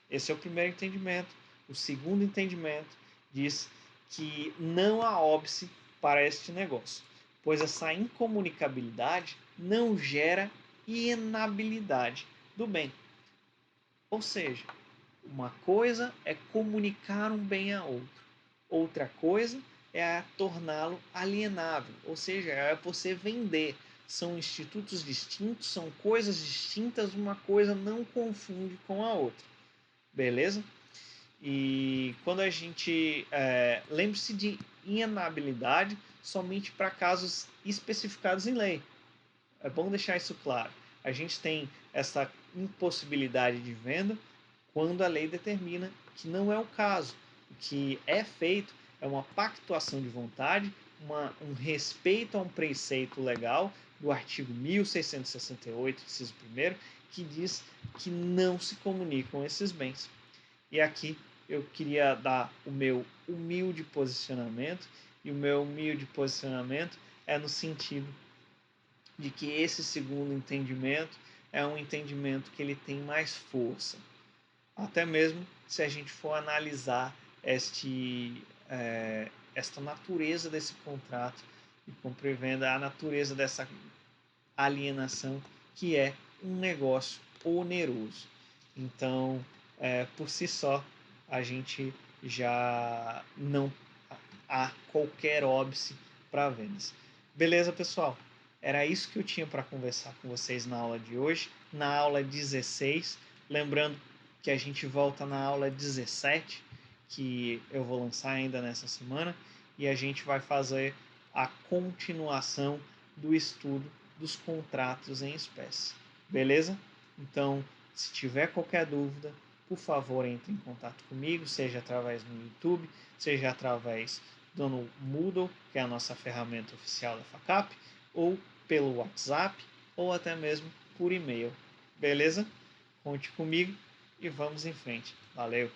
Esse é o primeiro entendimento. O segundo entendimento diz que não há óbice para este negócio, pois essa incomunicabilidade não gera inabilidade do bem. Ou seja, uma coisa é comunicar um bem a outro. Outra coisa é torná-lo alienável, ou seja, é você vender. São institutos distintos, são coisas distintas, uma coisa não confunde com a outra, beleza? E quando a gente lembre-se de inalienabilidade somente para casos especificados em lei. É bom deixar isso claro. A gente tem essa impossibilidade de venda quando a lei determina que não é o caso. O que é feito é uma pactuação de vontade, um respeito a um preceito legal do artigo 1668, inciso 1º, que diz que não se comunicam esses bens. E aqui eu queria dar o meu humilde posicionamento, e o meu humilde posicionamento é no sentido de que esse segundo entendimento é um entendimento que ele tem mais força. Até mesmo se a gente for analisar esta natureza desse contrato de compra e venda, a natureza dessa alienação, que é um negócio oneroso. Então, por si só, a gente já não há qualquer óbice para vendas. Beleza, pessoal? Era isso que eu tinha para conversar com vocês na aula de hoje, na aula 16. Lembrando que a gente volta na aula 17, que eu vou lançar ainda nessa semana, e a gente vai fazer a continuação do estudo dos contratos em espécie. Beleza? Então, se tiver qualquer dúvida, por favor, entre em contato comigo, seja através do YouTube, seja através do Moodle, que é a nossa ferramenta oficial da FACAP, ou pelo WhatsApp, ou até mesmo por e-mail. Beleza? Conte comigo e vamos em frente. Valeu!